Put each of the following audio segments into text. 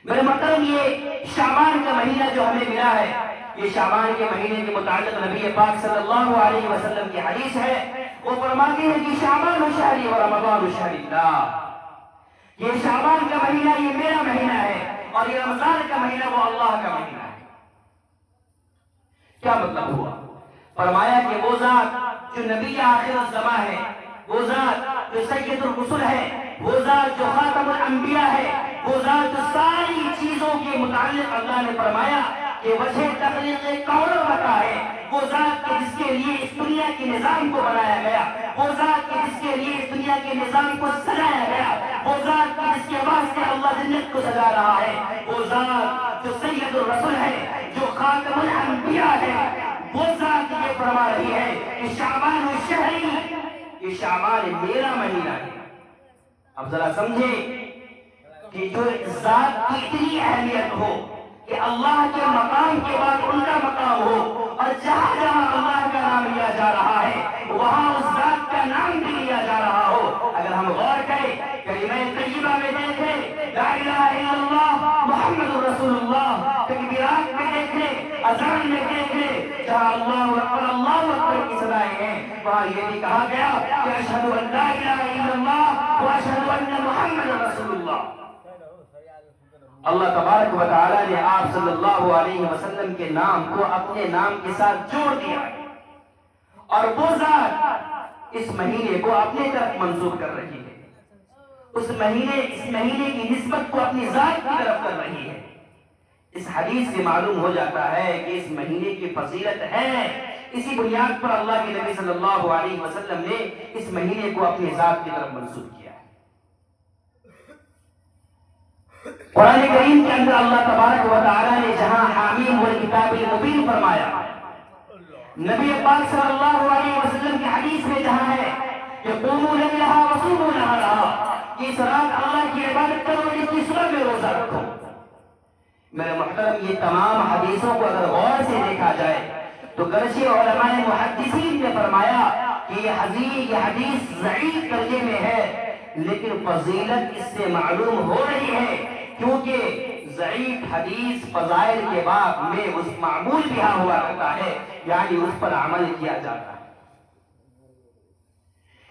میرے محترم، یہ شعبان کا مہینہ جو ہمیں ملا ہے، یہ شعبان کے مہینے کے متعلق نبی پاک صلی اللہ علیہ وسلم کی حدیث ہے. وہ فرماتے ہیں کہ شعبان شہری و رمضان شہر اللہ. یہ شعبان کا مہینہ یہ میرا مہینہ ہے، اور یہ رمضان کا مہینہ وہ اللہ کا مہینہ ہے. کیا مطلب ہوا؟ فرمایا کہ وہ ذات جو نبی آخر الزماں ہے، وہ ذات جو سید الرسل ہے، وہ ذات جو خاتم الانبیاء ہے، وہ ذات جو ساری چیزوں کے متعلق اللہ نے فرمایا کہ وجہ تخلیق کون رکھا ہے، وہ ذات جس کے لیے اس دنیا کے نظام کو بنایا گیا، وہ ذات جس کے لیے اس دنیا کے نظام کو سجایا گیا، وہ ذات جس کے واسطے اللہ جنت کو سجا رہا ہے، وہ ذات جو سید الرسل ہے، جو خاتم الانبیاء ہے، وہ ذات یہ فرما رہی ہے کہ شعبان الشہری، یہ شعبان میرا مہینہ ہے. اب ذرا سمجھیں کہ جو ذات کی اتنی اہمیت ہو کہ اللہ کے مقام کے بعد ان کا مقام ہو، اور جہاں جہاں اللہ کا نام لیا جا رہا ہے وہاں اس ذات کا نام بھی لیا جا رہا ہو. اگر ہم غور کریں، کلمہ طیبہ میں دیکھیں، لا الہ الا اللہ محمد رسول اللہ، تکبیرات میں دیکھیں، اذان میں دیکھیں، جہاں اللہ اکبر اللہ اکبر کی صدائیں ہیں وہاں یہ بھی کہا گیا کہ اشہد ان لا الہ الا اللہ واشہد ان محمد رسول اللہ. اللہ تبارک و تعالیٰ نے آپ صلی اللہ علیہ وسلم کے نام کو اپنے نام کے ساتھ جوڑ دیا، اور وہ ذات اس مہینے کو اپنے طرف منسوب کر رہی ہے، اس مہینے کی نسبت کو اپنی ذات کی طرف کر رہی ہے. اس حدیث سے معلوم ہو جاتا ہے کہ اس مہینے کی فضیلت ہے. اسی بنیاد پر اللہ کے نبی صلی اللہ علیہ وسلم نے اس مہینے کو اپنی ذات کی طرف منسوب کیا. قرآن کریم کے اندر اللہ تبارک و تعالیٰ نے جہاں حامیم والکتاب المبین فرمایا، نبی پاک صلی اللہ علیہ وسلم کی حدیث میں جہاں ہے کہ قوموا لیلہا وصوموا نہارہا، کہ اس رات اللہ کی عبادت کرو، اس کی صبح میں روزہ رکھو. میرے محترم، یہ تمام حدیثوں کو اگر غور سے دیکھا جائے تو گرچہ علماء محدثین نے فرمایا کہ یہ حدیث ضعیف درجے میں ہے، لیکن فضیلت اس سے معلوم ہو رہی ہے، کیونکہ ضعیف حدیث فضائل کے باب میں اس معمول بھی ہوا کرتا ہے، یعنی اس پر عمل کیا جاتا ہے.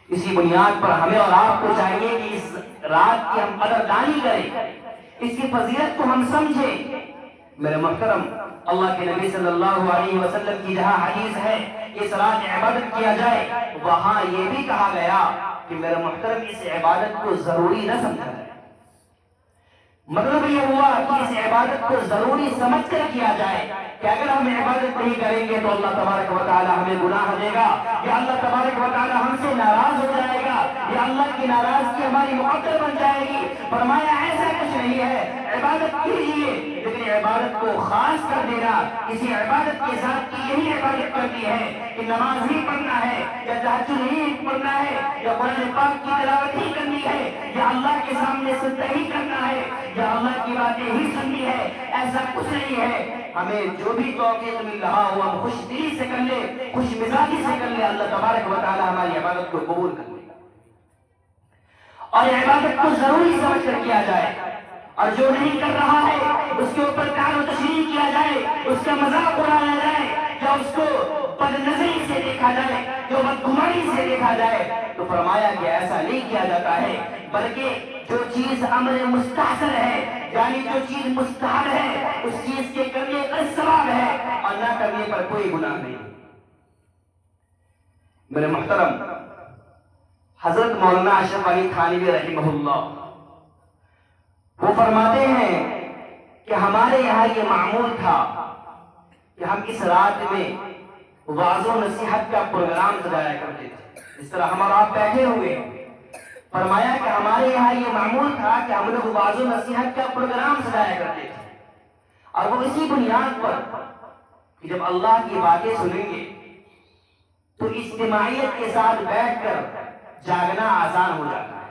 اسی بنیاد پر ہمیں اور آپ کو چاہیے کہ اس رات کی ہم قدردانی کریں، اس کی فضیلت کو ہم سمجھیں. میرے محترم، اللہ کے نبی صلی اللہ علیہ وسلم کی جہاں حدیث ہے اس رات عبادت کیا جائے، وہاں یہ بھی کہا گیا کہ میرے محترم اس عبادت کو ضروری نہ سمجھا جائے. مطلب یہ ہوا کہ اس عبادت کو ضروری سمجھ کر کیا جائے کہ اگر ہم عبادت نہیں کریں گے تو اللہ تبارک و تعالی ہمیں گناہ دے گا، یا اللہ تبارک و تعالی ہم سے ناراض ہو جائے گا، یا اللہ کی ناراضگی ہماری مقدر بن جائے گی. فرمایا ایسا کچھ نہیں ہے، عبادت کیجیے، لیکن عبادت کو خاص کر دینا، کسی عبادت کے ساتھ کی یہی عبادت کرنی ہے کہ نماز ہی پڑھنا ہے، یا تہجد ہی پڑھنا ہے، یا قرآن پاک کی تلاوت ہی کرنی ہے، یا اللہ کے سامنے سجدہ ہی کرنا ہے، یا اللہ کی باتیں ہی سننی ہے. ایسا کچھ نہیں ہے. ہمیں جو بھی توفیق مل رہا ہو ہم خوش دلی سے کر لیں، خوش مزاجی سے کر لیں، اللہ تبارک و تعالی ہماری عبادت کو قبول کر لے. اور عبادت کو ضروری سمجھ کر کیا جائے، اور جو نہیں کر رہا ہے اس کے اوپر کار و تشریح کیا جائے، اس کا مذاق اڑایا جائے، یا اس کو بد نظری سے دیکھا جائے، جو بدگمانی سے دیکھا جائے، تو فرمایا کہ ایسا نہیں کیا جاتا ہے، بلکہ جو چیز امر مستحسن ہے، یعنی جو چیز مستحب ہے، اس چیز کے کرنے پر ثواب ہے اور نہ کرنے پر کوئی گناہ نہیں. میرے محترم، حضرت مولانا اشرف علی تھانوی رحمہ اللہ وہ فرماتے ہیں کہ ہمارے یہاں یہ معمول تھا کہ ہم اس رات میں وعظ و نصیحت کا پروگرام سجایا کرتے تھے. اس طرح ہم اور آپ بیٹھے ہوئے ہیں. فرمایا کہ ہمارے یہاں یہ معمول تھا کہ ہم لوگ وعظ و نصیحت کا پروگرام سجایا کرتے تھے، اور وہ اسی بنیاد پر کہ جب اللہ کی باتیں سنیں گے تو اجتماعیت کے ساتھ بیٹھ کر جاگنا آسان ہو جاتا ہے.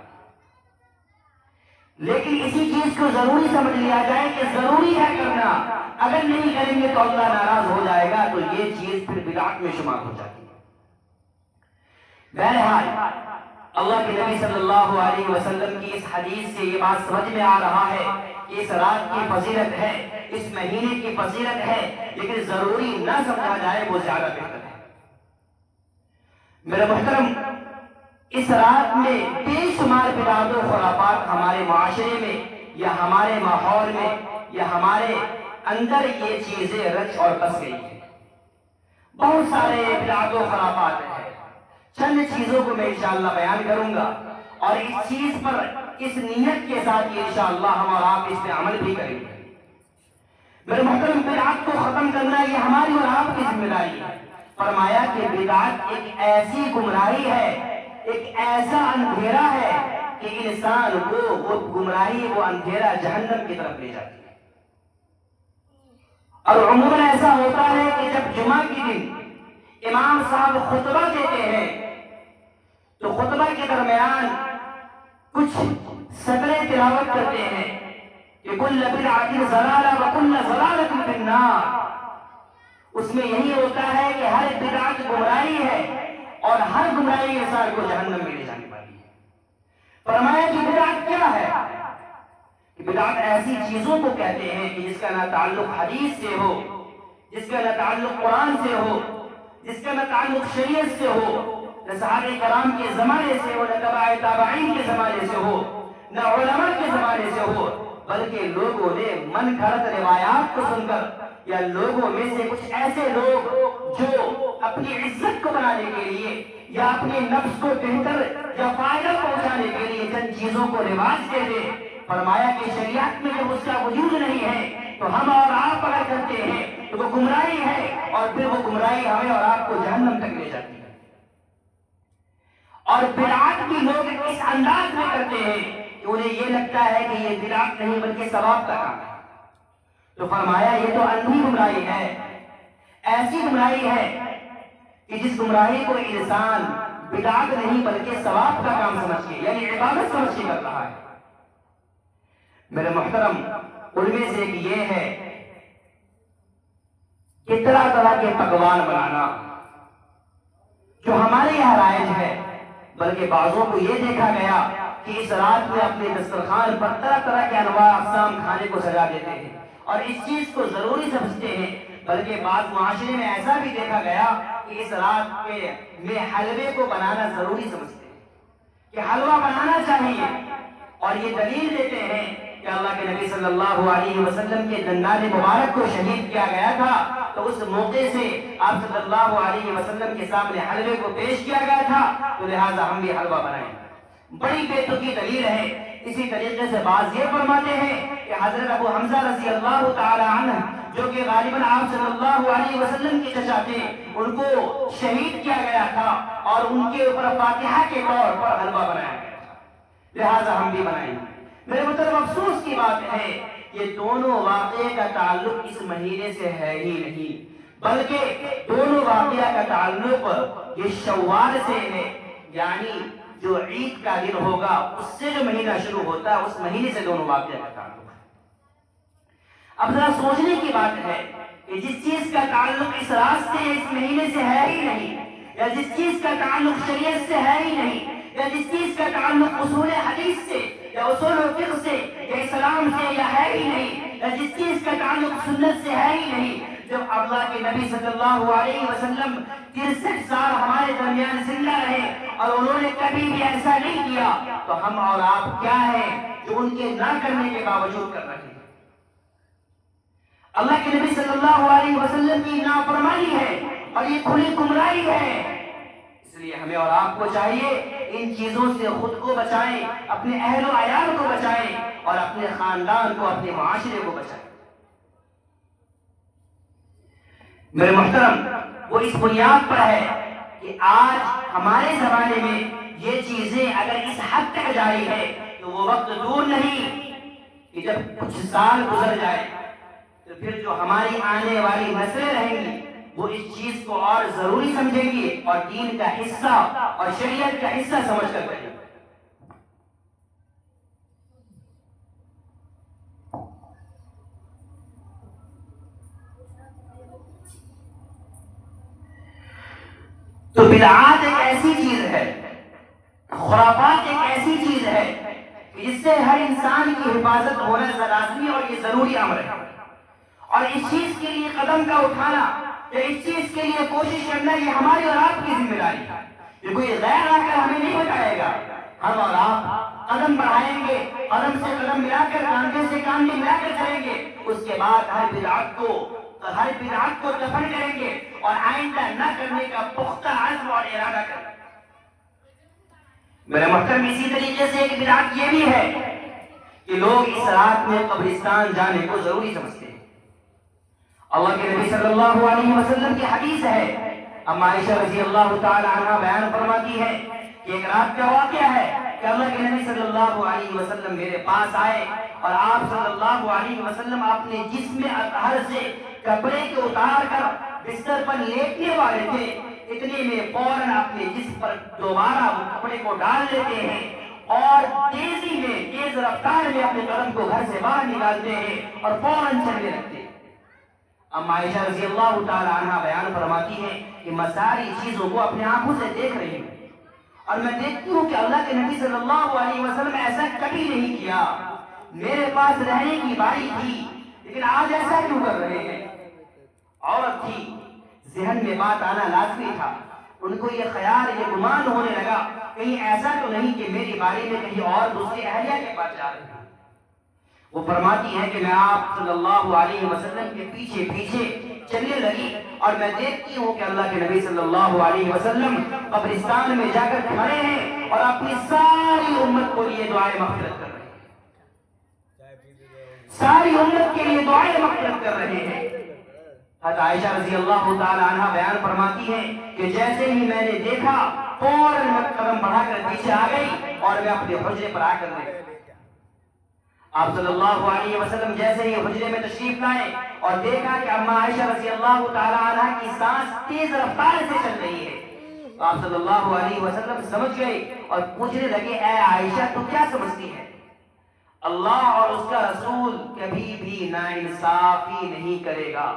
لیکن اسی چیز کو ضروری سمجھ لیا جائے کہ ضروری ہے کرنا، اگر نہیں کریں گے تو اللہ ناراض ہو جائے گا، تو یہ چیز پھر بدعت میں شمار ہو جاتی ہے. بہرحال اللہ کے نبی صلی اللہ علیہ وسلم کی اس حدیث سے یہ بات سمجھ میں آ رہا ہے کہ اس رات کی فضیلت ہے، اس مہینے کی فضیلت ہے، لیکن ضروری نہ سمجھا جائے وہ زیادہ بہتر ہے۔ میرے محترم، اس رات میں بے شمار بدعات و خرافات ہمارے معاشرے میں یا ہمارے ماحول میں یا ہمارے اندر یہ چیزیں رچ اور بس گئی ہیں۔ بہت سارے بدعات و خرافات ہیں، چند چیزوں کو میں انشاءاللہ بیان کروں گا، اور اس چیز پر اس نیت کے ساتھ یہ انشاءاللہ ہم اور آپ اس پہ عمل بھی کریں گے۔ میرے محترم، بدعات کو ختم کرنا یہ ہماری اور آپ کی ذمہ داری ہے۔ فرمایا کہ بدعات ایک ایسی گمراہی ہے، ایک ایسا اندھیرا ہے کہ انسان کو وہ گمراہی، وہ اندھیرا جہنم کی طرف لے جاتی ہے۔ اور عموماً ایسا ہوتا ہے کہ جب جمعہ کے دن امام صاحب خطبہ دیتے ہیں تو خطبہ کے درمیان کچھ سطریں تلاوت کرتے ہیں کہ کل بدعۃ ضلالہ وکل ضلالۃ فی النار۔ اس میں یہی ہوتا ہے کہ ہر بدعت گمراہی ہے اور ہر گمراہی انسان کو جہنم میں لے جانے والی ہے۔ فرمایا کہ بدعت کیا ہے؟ کہ بدعت ایسی چیزوں کو کہتے ہیں کہ جس کا نہ تعلق حدیث سے ہو، جس کا نہ تعلق قرآن سے ہو، جس کا نہ تعلق شریعت سے ہو، نہ صحابہ کرام کے زمانے سے ہو، نہ تبع تابعین کے زمانے سے ہو، نہ علماء کے زمانے سے ہو، بلکہ لوگوں نے من گھڑت روایات کو سن کر یا لوگوں میں سے کچھ ایسے لوگ جو اپنی عزت کو بنانے کے لیے یا اپنے نفس کو بہتر یا فائدہ پہنچانے کے لیے جن چیزوں کو رواج دے دے، فرمایا کہ شریعت میں جب اس کا وجود نہیں ہے تو ہم اور آپ اگر کرتے ہیں تو وہ گمراہی ہے، اور پھر وہ گمراہی ہمیں اور آپ کو جہنم تک لے جاتی ہے۔ اور بدعات بھی لوگ اس انداز میں کرتے ہیں کہ انہیں یہ لگتا ہے کہ یہ بدعت نہیں بلکہ ثواب کا کام ہے۔ تو فرمایا یہ تو اندھی گمراہی ہے، ایسی گمراہی ہے کہ جس گمراہی کو انسان بدعت نہیں بلکہ ثواب کا کام سمجھ کے یعنی عبادت سمجھ کے کر رہا ہے۔ میرے محترم، ان میں سے ایک یہ ہے کہ طرح طرح کے پکوان بنانا جو ہمارے یہاں رائج ہے، بلکہ بعضوں کو یہ دیکھا گیا کہ اس رات میں اپنے دسترخوان پر طرح طرح کے انواع اقسام کھانے کو سجا دیتے ہیں اور اس چیز کو ضروری سمجھتے ہیں، بلکہ بعض معاشرے میں ایسا بھی دیکھا گیا کہ اس رات میں حلوے کو بنانا ضروری سمجھتے ہیں کہ حلوہ بنانا چاہیے، اور یہ دلیل دیتے ہیں کہ اللہ کے نبی صلی اللہ علیہ وسلم کے دندان مبارک کو شہید کیا گیا تھا تو اس موقع سے آپ صلی اللہ علیہ وسلم کے سامنے حلوے کو پیش کیا گیا تھا، تو لہٰذا ہم بھی حلوہ بنائیں۔ بڑی بے تکی دلیل ہے۔ اسی طریقے سے بعض یہ فرماتے ہیں کہ حضرت ابو حمزہ رضی اللہ تعالی عنہ جو کہ غالباً آپ صلی اللہ علیہ وسلم کے چچا تھے، ان کو شہید کیا گیا تھا اور ان کے اوپر فاتحہ کے طور پر حلوہ بنایا گیا تھا، لہٰذا ہم بھی بنائیں۔ میرے مطلب افسوس کی بات ہے یہ دونوں واقعے کا تعلق اس مہینے سے ہے ہی نہیں، بلکہ دونوں واقعہ کا تعلق یہ شوال سے ہے، یعنی جو عید کا دن ہوگا اس سے جو مہینہ شروع ہوتا ہے اس مہینے سے دونوں واقعہ کا تعلق ہے۔ اب ذرا سوچنے کی بات ہے کہ جس چیز کا تعلق اس رات سے اس مہینے سے ہے ہی نہیں، یا جس چیز کا تعلق شریعت سے ہے ہی نہیں، یا جس چیز کا تعلق اصول حدیث سے یا اصول فقہ سے یا اسلام سے یا ہے ہی نہیں، یا جس چیز کا تعلق سنت سے ہے ہی نہیں، جب اللہ کے نبی صلی اللہ علیہ وسلم 63 سال ہمارے درمیان زندہ رہے اور انہوں نے کبھی بھی ایسا نہیں کیا، تو ہم اور آپ کیا ہیں جو ان کے نہ کرنے کے باوجود کر رہے ہیں؟ اللہ کے نبی صلی اللہ علیہ وسلم کی نافرمانی ہے اور یہ کھلی گمراہی ہے۔ اس لیے ہمیں اور آپ کو چاہیے ان چیزوں سے خود کو بچائیں، اپنے اہل و عیال کو بچائیں اور اپنے خاندان کو، اپنے معاشرے کو بچائیں۔ میرے محترم، وہ اس بنیاد پر ہے کہ آج ہمارے زمانے میں یہ چیزیں اگر اس حد تک جاری ہے تو وہ وقت دور نہیں کہ جب کچھ سال گزر جائے تو پھر جو ہماری آنے والی نسلیں رہیں گی وہ اس چیز کو اور ضروری سمجھیں گی اور دین کا حصہ اور شریعت کا حصہ سمجھ کر کریں گے۔ تو بدعات ایک ایسی چیز ہے، خرافات ایک ایسی چیز ہے کہ جس سے ہر انسان کی حفاظت ہونا لازمی اور ضروری امر ہے، اور اس چیز کے لیے قدم کا اٹھانا یا اس چیز کے لیے کوشش کرنا یہ ہماری اور آپ کی ذمہ داری ہے۔ یہ کوئی غیر آ کر ہمیں نہیں بتائے گا، ہم اور آپ قدم بڑھائیں گے، قدم سے قدم ملا کر، کاندھے سے کاندھے ملا کر چلیں گے، اس کے بعد ہر بدعت کو دفن کریں گے اور آئندہ نہ کرنے کا پختہ عزم اور ارادہ کریں گے۔ میرے محترم، اسی طریقے سے ایک بدعت یہ بھی ہے کہ لوگ اس رات میں قبرستان جانے کو ضروری سمجھتے ہیں۔ اللہ کے نبی صلی اللہ علیہ وسلم کی حدیث ہے، اما عائشہ رضی اللہ تعالی عنہ بیان فرماتی ہے کہ ایک رات کا واقعہ ہے کہ اللہ کے نبی صلی اللہ علیہ وسلم میرے پاس آئے اور آپ صلی اللہ علیہ وسلم اپنے جسم اطہر سے کپڑے کو اتار کر بستر پر لیٹنے والے تھے، اتنے میں فوراً اپنے جسم پر دوبارہ وہ کپڑے کو ڈال لیتے ہیں اور تیزی میں، تیز رفتار میں اپنے قدم کو گھر سے باہر نکالتے ہیں اور فوراً چلنے لگتے ہیں۔ اما عائشہ رضی اللہ تعالی عنہ بیان فرماتی ہے کہ میں ساری چیزوں کو اپنے آنکھوں سے دیکھ رہی ہوں اور میں دیکھتی ہوں کہ اللہ کے نبی صلی اللہ علیہ وسلم ایسا کبھی نہیں کیا، میرے پاس رہنے کی باری تھی لیکن آج ایسا کیوں کر رہے ہیں؟ عورت تھی، ذہن میں بات آنا لازمی تھا، ان کو یہ خیال، یہ گمان ہونے لگا کہیں ایسا تو نہیں کہ میری باری میں کہیں اور دوسری اہلیہ کے پاس جا رہے ہیں۔ وہ فرماتی ہے کہ میں آپ صلی اللہ علیہ وسلم کے پیچھے پیچھے چلنے لگی اور میں دیکھتی ہوں کہ اللہ کے نبی صلی اللہ علیہ وسلم قبرستان میں جا کر کھڑے ہیں اور اپنی ساری امت کو لیے دعائیں مغفرت کر رہے ہیں، ساری امت کے لیے دعائیں مغفرت کر رہے ہیں۔ حضرت عائشہ رضی اللہ تعالی عنہ بیان فرماتی ہے کہ جیسے ہی میں نے دیکھا فوراً میں قدم بڑھا کر پیچھے آ گئی اور میں اپنے حجرے پر آ کر گئی۔ آپ صلی اللہ علیہ وسلم جیسے ہی حجرے میں تشریف لائے اور دیکھا کہ اما عائشہ رضی اللہ تعالی عنہ کی سانس تیز رفتار سے چل رہی ہے، تو آپ صلی اللہ علیہ وسلم سمجھ گئے اور پوچھنے لگے، اے عائشہ تو کیا سمجھتی ہے؟ اللہ اور اس کا رسول کبھی بھی ناانصافی نہیں کرے گا۔